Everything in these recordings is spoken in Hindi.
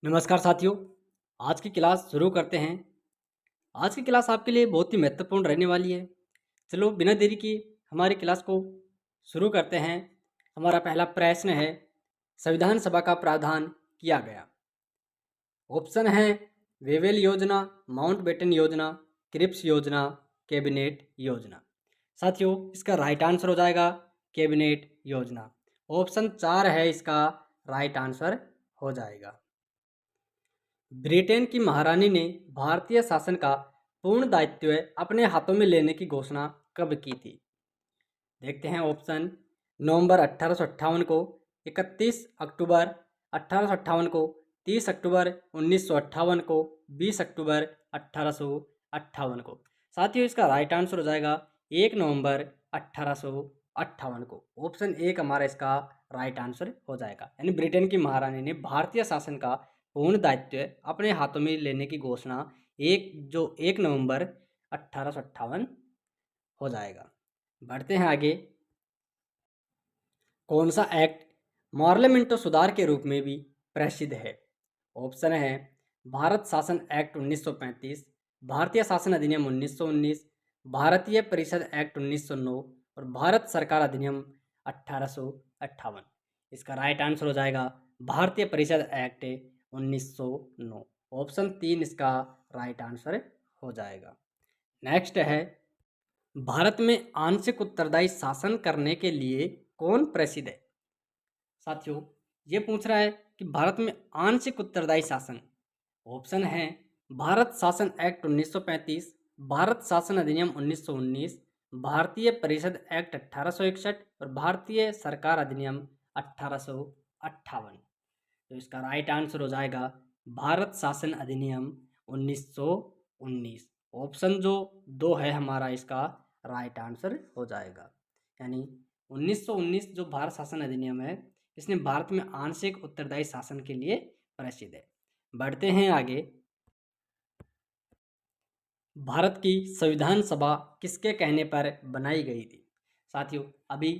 नमस्कार साथियों। आज की क्लास शुरू करते हैं। आज की क्लास आपके लिए बहुत ही महत्वपूर्ण रहने वाली है। चलो बिना देरी किए हमारी क्लास को शुरू करते हैं। हमारा पहला प्रश्न है, संविधान सभा का प्रावधान किया गया। ऑप्शन है वेवेल योजना, माउंटबेटन योजना, क्रिप्स योजना, कैबिनेट योजना। साथियों इसका राइट आंसर हो जाएगा कैबिनेट योजना। ऑप्शन 4 है इसका राइट आंसर हो जाएगा। ब्रिटेन की महारानी ने भारतीय शासन का पूर्ण दायित्व अपने हाथों में लेने की घोषणा कब की थी? देखते हैं ऑप्शन। नवंबर 1858 को, 31 अक्टूबर 1858 को, 30 अक्टूबर 1958 को, 20 अक्टूबर 1858 को। साथियों इसका राइट आंसर हो जाएगा 1 नवंबर 1858 को। ऑप्शन 1 हमारा इसका राइट आंसर हो जाएगा। यानी ब्रिटेन की महारानी ने भारतीय शासन का पूर्ण दायित्व अपने हाथों में लेने की घोषणा 1 नवंबर 1858 हो जाएगा। बढ़ते हैं आगे। कौन सा एक्ट पार्लियामेंट सुधार के रूप में भी प्रसिद्ध है? ऑप्शन है भारत शासन एक्ट 1935, भारतीय शासन अधिनियम 1919, भारतीय परिषद एक्ट 1909 और भारत सरकार अधिनियम 1858। इसका राइट आंसर हो जाएगा भारतीय परिषद एक्ट 1909। ऑप्शन 3 इसका राइट आंसर हो जाएगा। नेक्स्ट है, भारत में आंशिक उत्तरदायी शासन करने के लिए कौन प्रसिद्ध है? साथियों ये पूछ रहा है कि भारत में आंशिक उत्तरदायी शासन। ऑप्शन है भारत शासन एक्ट 1935, भारत शासन अधिनियम 1919, भारतीय परिषद एक्ट 1861 और भारतीय सरकार अधिनियम 1858। तो इसका राइट आंसर हो जाएगा भारत शासन अधिनियम 1919। ऑप्शन जो 2 है हमारा इसका राइट आंसर हो जाएगा। यानी 1919 जो भारत शासन अधिनियम है, इसने भारत में आंशिक उत्तरदायी शासन के लिए प्रसिद्ध है। बढ़ते हैं आगे। भारत की संविधान सभा किसके कहने पर बनाई गई थी? साथियों अभी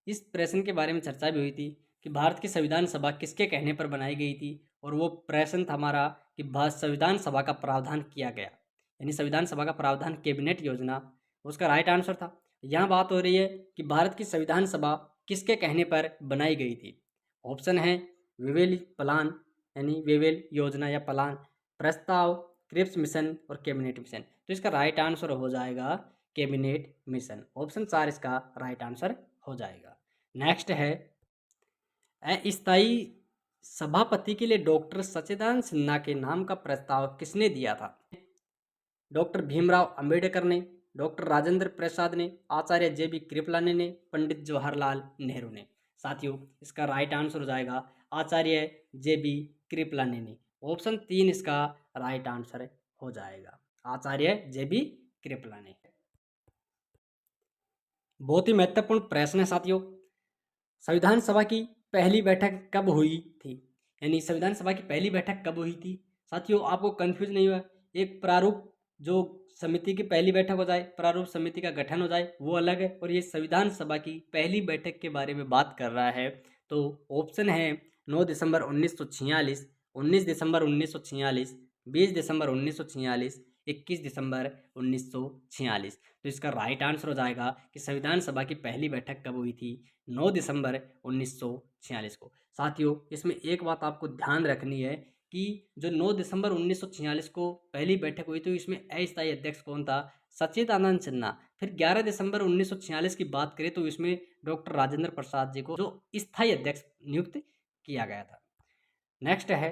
इस प्रश्न के बारे में चर्चा भी हुई थी कि भारत की संविधान सभा किसके कहने पर बनाई गई थी, और वो प्रश्न था हमारा कि भारत संविधान सभा का प्रावधान किया गया। यानी संविधान सभा का प्रावधान कैबिनेट योजना, उसका राइट आंसर था। यहाँ बात हो रही है कि भारत की संविधान सभा किसके कहने पर बनाई गई थी। ऑप्शन है वेवेल प्लान, यानी वेवेल योजना या प्लान, प्रस्ताव, क्रिप्स मिशन और कैबिनेट मिशन। तो इसका राइट आंसर हो जाएगा कैबिनेट मिशन। ऑप्शन 4 इसका राइट आंसर हो जाएगा। नेक्स्ट है, अस्थायी सभापति के लिए डॉक्टर सच्चिदानंद सिन्हा के नाम का प्रस्ताव किसने दिया था? डॉक्टर भीमराव अंबेडकर ने, डॉक्टर राजेंद्र प्रसाद ने, आचार्य JB कृपलानी ने, पंडित जवाहरलाल नेहरू ने। साथियों इसका राइट आंसर हो जाएगा आचार्य JB कृपलानी ने। ऑप्शन 3 इसका राइट आंसर हो जाएगा, आचार्य JB कृपलानी। बहुत ही महत्वपूर्ण प्रश्न है साथियों। संविधान सभा की पहली बैठक कब हुई थी? यानी संविधान सभा की पहली बैठक कब हुई थी? साथियों आपको कंफ्यूज नहीं हुआ, एक प्रारूप जो समिति की पहली बैठक हो जाए, प्रारूप समिति का गठन हो जाए, वो अलग है, और ये संविधान सभा की पहली बैठक के बारे में बात कर रहा है। तो ऑप्शन है 9 दिसंबर 1946, 19 दिसंबर 1946, 20 दिसंबर 1946, 21 दिसंबर 1946। तो इसका राइट आंसर हो जाएगा कि संविधान सभा की पहली बैठक कब हुई थी? 9 दिसंबर 1946 को। साथियों इसमें एक बात आपको ध्यान रखनी है कि जो 9 दिसंबर 1946 को पहली बैठक हुई थी, इसमें अस्थायी अध्यक्ष कौन था? सच्चिदानंद सिन्हा। फिर 11 दिसंबर 1946 की बात करें तो इसमें डॉक्टर राजेंद्र प्रसाद जी को जो स्थायी अध्यक्ष नियुक्त किया गया था। नेक्स्ट है,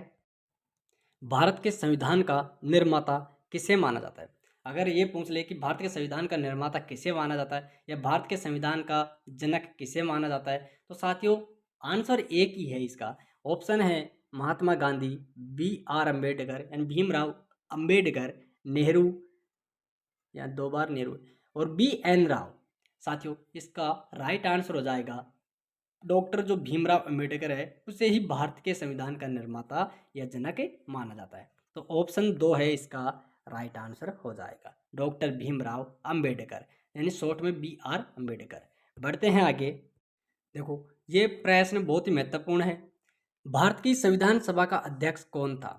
भारत के संविधान का निर्माता किसे माना जाता है? अगर ये पूछ ले कि भारत के संविधान का निर्माता किसे माना जाता है या भारत के संविधान का जनक किसे माना जाता है, तो साथियों आंसर एक ही है इसका। ऑप्शन है महात्मा गांधी, BR अम्बेडकर यानी भीमराव अंबेडकर, नेहरू या 2 बार नेहरू, और BN राव। साथियों इसका राइट आंसर हो जाएगा डॉक्टर जो भीमराव अंबेडकर है, उसे ही भारत के संविधान का निर्माता या जनक माना जाता है। तो ऑप्शन 2 है इसका राइट आंसर हो जाएगा, डॉक्टर भीमराव अंबेडकर, यानी शॉर्ट में BR अम्बेडकर। बढ़ते हैं आगे। देखो ये प्रश्न बहुत ही महत्वपूर्ण है। भारत की संविधान सभा का अध्यक्ष कौन था?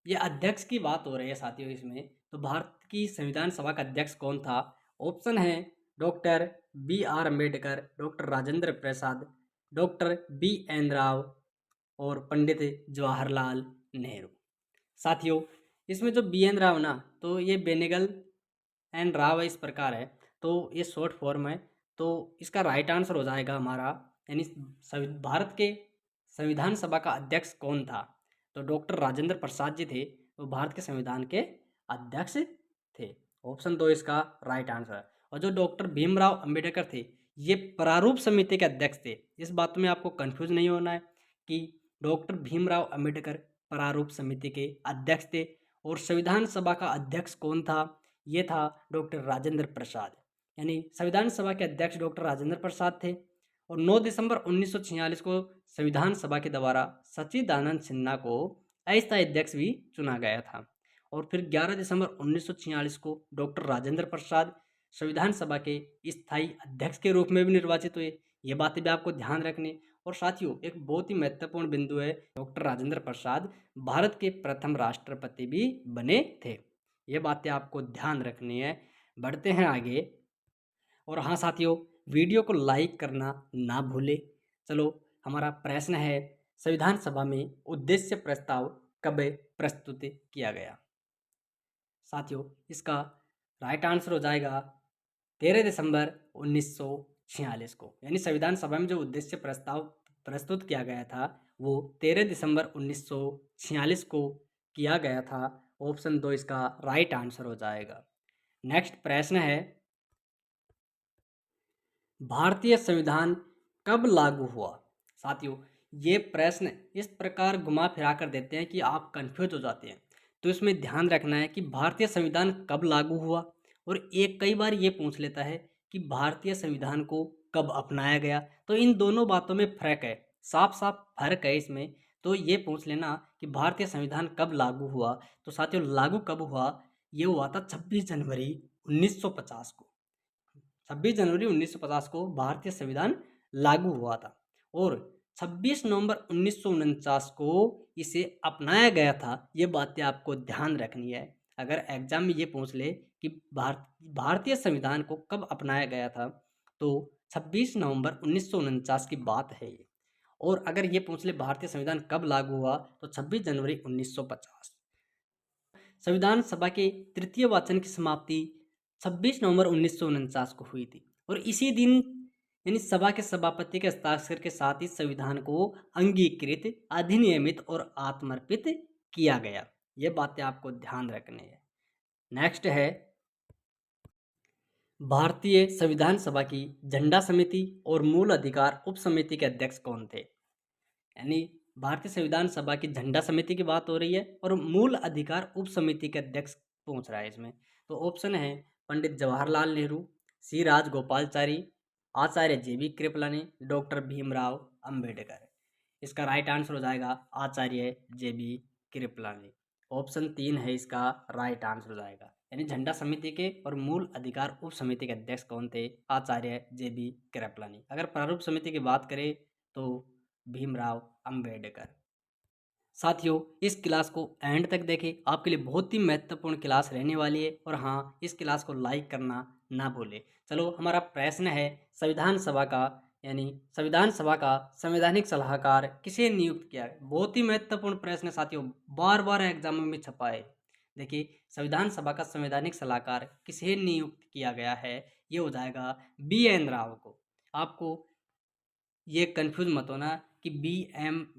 ये अध्यक्ष की बात हो रही है साथियों इसमें। तो भारत की संविधान सभा का अध्यक्ष कौन था? ऑप्शन है doctor B R Ambedkar, doctor Rajendra Prasad, doctor B N Rao और पंडित जवाहरलाल नेहरू। साथियों इसमें जो बी एन राव ना, तो ये बेनेगल एंड राव इस प्रकार है, तो ये शॉर्ट फॉर्म है। तो इसका राइट आंसर हो जाएगा हमारा, यानी भारत के संविधान सभा का अध्यक्ष कौन था? तो डॉक्टर राजेंद्र प्रसाद जी थे, वो भारत के संविधान के अध्यक्ष थे। ऑप्शन 2 इसका राइट आंसर है। और जो डॉक्टर भीमराव अंबेडकर थे, ये प्रारूप समिति के अध्यक्ष थे। इस बात में आपको कंफ्यूज नहीं होना है कि डॉक्टर भीमराव अंबेडकर प्रारूप समिति के अध्यक्ष थे। और संविधान सभा का अध्यक्ष कौन था? ये था डॉक्टर राजेंद्र प्रसाद, यानी संविधान सभा के अध्यक्ष डॉक्टर राजेंद्र प्रसाद थे। और 9 दिसंबर 1946 को संविधान सभा के द्वारा सच्चिदानंद सिन्हा को अस्थायी अध्यक्ष भी चुना गया था। और फिर 11 दिसंबर 1946 को डॉक्टर राजेंद्र प्रसाद संविधान सभा के स्थायी अध्यक्ष के रूप में भी निर्वाचित हुए। ये बातें भी आपको ध्यान रखनी। और साथियों एक बहुत ही महत्वपूर्ण बिंदु है, डॉक्टर राजेंद्र प्रसाद भारत के प्रथम राष्ट्रपति भी बने थे। ये बातें आपको ध्यान रखनी है। बढ़ते हैं आगे। और हाँ साथियों, वीडियो को लाइक करना ना भूले। चलो हमारा प्रश्न है, संविधान सभा में उद्देश्य प्रस्ताव कब प्रस्तुत किया गया? साथियों इसका राइट आंसर हो जाएगा 13 दिसंबर 1946 को, यानी संविधान सभा में जो उद्देश्य प्रस्ताव प्रस्तुत किया गया था वो 13 दिसंबर 1946 को किया गया था। ऑप्शन 2 इसका राइट आंसर हो जाएगा। नेक्स्ट प्रश्न है, भारतीय संविधान कब लागू हुआ? साथियों ये प्रश्न इस प्रकार घुमा फिरा कर देते हैं कि आप कंफ्यूज हो जाते हैं। तो इसमें ध्यान रखना है कि भारतीय संविधान कब लागू हुआ, और एक कई बार ये पूछ लेता है कि भारतीय संविधान को कब अपनाया गया। तो इन दोनों बातों में फर्क है, साफ साफ फर्क है इसमें। तो ये पूछ लेना कि भारतीय संविधान कब लागू हुआ, तो साथियों लागू कब हुआ? ये हुआ था 26 जनवरी 1950 को। 26 जनवरी 1950 को भारतीय संविधान लागू हुआ था। और 26 नवंबर 1949 को इसे अपनाया गया था। ये बातें आपको ध्यान रखनी है। अगर एग्जाम में ये पूछ ले कि भारतीय संविधान को कब अपनाया गया था, तो 26 नवंबर 1949 की बात है ये। और अगर ये पूछ ले भारतीय संविधान कब लागू हुआ, तो 26 जनवरी 1950। संविधान सभा के तृतीय वाचन की समाप्ति 26 नवंबर 1949 को हुई थी। और इसी दिन यानी सभा के सभापति के हस्ताक्षर के साथ ही संविधान को अंगीकृत, अधिनियमित और आत्मर्पित किया गया। ये बातें आपको ध्यान रखनी है। नेक्स्ट है, भारतीय संविधान सभा की झंडा समिति और मूल अधिकार उप समिति के अध्यक्ष कौन थे? यानी भारतीय संविधान सभा की झंडा समिति की बात हो रही है और मूल अधिकार उप समिति के अध्यक्ष पूछ रहा है इसमें। तो ऑप्शन है पंडित जवाहरलाल नेहरू, सी राजगोपालचारी, आचार्य JB कृपलानी, डॉक्टर भीमराव अंबेडकर। इसका राइट आंसर हो जाएगा आचार्य JB कृपलानी। ऑप्शन 3 है इसका राइट आंसर हो जाएगा। यानी झंडा समिति के और मूल अधिकार उप समिति के अध्यक्ष कौन थे? आचार्य JB कृपलानी। अगर प्रारूप समिति की बात करें तो भीमराव अंबेडकर। साथियों इस क्लास को एंड तक देखें, आपके लिए बहुत ही महत्वपूर्ण क्लास रहने वाली है। और हाँ, इस क्लास को लाइक करना ना भूलें। चलो हमारा प्रश्न है, संविधान सभा का यानी संविधान सभा का संवैधानिक सलाहकार किसे नियुक्त किया? बहुत ही महत्वपूर्ण प्रश्न है साथियों, बार बार एग्जाम में छपा है। देखिए संविधान सभा का संवैधानिक सलाहकार किसे नियुक्त किया गया है? ये हो जाएगा BN राव को। आपको ये कंफ्यूज मत होना कि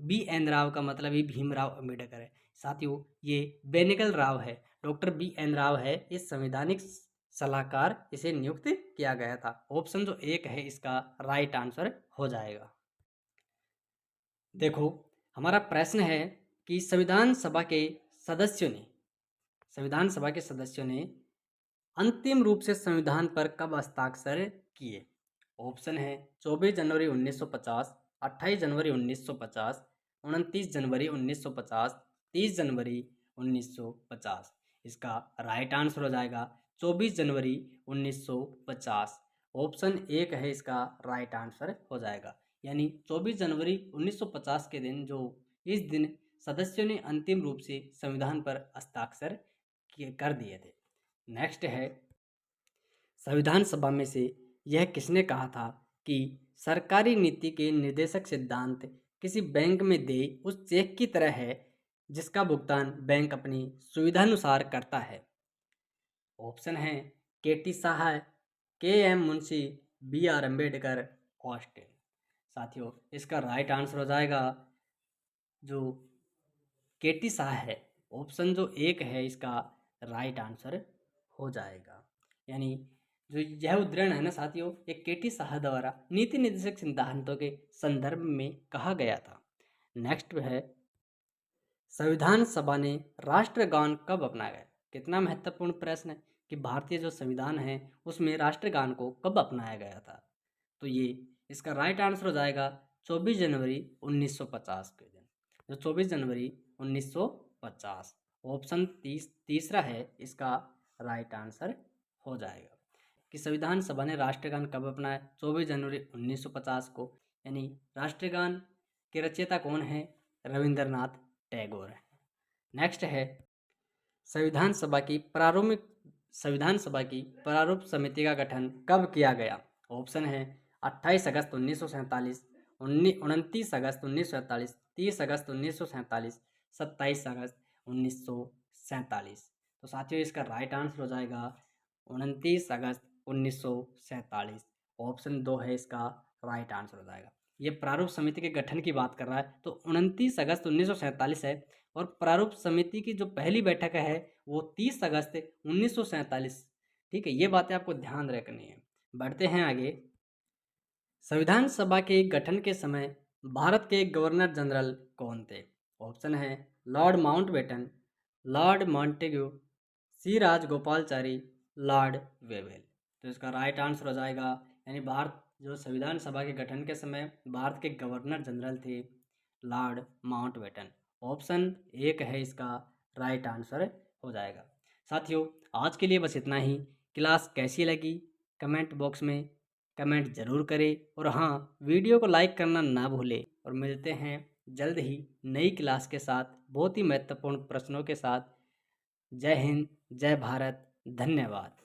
BN राव का मतलब ही भीमराव अंबेडकर है। साथियों ये बेनेगल राव है, डॉक्टर BN राव है इस संवैधानिक सलाहकार, इसे नियुक्त किया गया था। ऑप्शन जो 1 है इसका राइट आंसर हो जाएगा। देखो हमारा प्रश्न है कि संविधान सभा के सदस्यों ने अंतिम रूप से संविधान पर कब हस्ताक्षर किए? ऑप्शन है 24 जनवरी 1950, 28 जनवरी 1950, 29 जनवरी 1950, 30 जनवरी 1950। इसका राइट आंसर हो जाएगा 24 जनवरी 1950। ऑप्शन 1 है इसका राइट आंसर हो जाएगा। यानी 24 जनवरी 1950 के दिन जो इस दिन सदस्यों ने अंतिम रूप से संविधान पर हस्ताक्षर कर दिए थे। नेक्स्ट है, संविधान सभा में से यह किसने कहा था कि सरकारी नीति के निर्देशक सिद्धांत किसी बैंक में दे उस चेक की तरह है जिसका भुगतान बैंक अपनी सुविधानुसार करता है। ऑप्शन है K T. Sahay, K M. Munshi, B R. Ambedkar, Austin. साथियों, इसका राइट आंसर हो जाएगा जो के.टी. सहाय है। ऑप्शन जो एक है इसका राइट आंसर हो जाएगा। यानी जो यह उद्धरण है ना साथियों, ये के.टी. सहाय द्वारा नीति निर्देशक सिद्धांतों के संदर्भ में कहा गया था। नेक्स्ट है, संविधान सभा ने राष्ट्रगान कब अपनाया? कितना महत्वपूर्ण प्रश्न है कि भारतीय जो संविधान है उसमें राष्ट्रगान को कब अपनाया गया था। तो ये इसका राइट आंसर हो जाएगा 24 जनवरी 1950 के दिन, जो 24 जनवरी 1950। ऑप्शन तीसरा है इसका राइट आंसर हो जाएगा कि संविधान सभा ने राष्ट्रगान कब अपनाया? 24 जनवरी 1950 को। यानी राष्ट्रगान के रचयिता कौन है? रविंद्रनाथ टैगोर है। नेक्स्ट है, संविधान सभा की प्रारूप समिति का गठन कब किया गया? ऑप्शन है 28 अगस्त 1947, 29 अगस्त 1947, 30 अगस्त 1947, 27 अगस्त 1947। तो साथियों, इसका राइट आंसर हो जाएगा 29 अगस्त 1947। ऑप्शन 2 है इसका राइट आंसर हो जाएगा। ये प्रारूप समिति के गठन की बात कर रहा है, तो 29 अगस्त 1947 है, और प्रारूप समिति की जो पहली बैठक है वो 30 अगस्त 1947। ठीक है, ये बातें आपको ध्यान रखनी है। बढ़ते हैं आगे। संविधान सभा के गठन के समय भारत के गवर्नर जनरल कौन थे? ऑप्शन है लॉर्ड माउंटबेटन, लॉर्ड मॉन्टेग्यू, सी राजगोपालचारी, लॉर्ड वेवेल। तो इसका राइट आंसर हो जाएगा, यानी भारत जो संविधान सभा के गठन के समय भारत के गवर्नर जनरल थे लॉर्ड माउंटबेटन। ऑप्शन 1 है इसका राइट आंसर हो जाएगा। साथियों, आज के लिए बस इतना ही। क्लास कैसी लगी कमेंट बॉक्स में कमेंट ज़रूर करें, और हाँ, वीडियो को लाइक करना ना भूलें। और मिलते हैं जल्द ही नई क्लास के साथ, बहुत ही महत्वपूर्ण प्रश्नों के साथ। जय हिंद, जय भारत, धन्यवाद।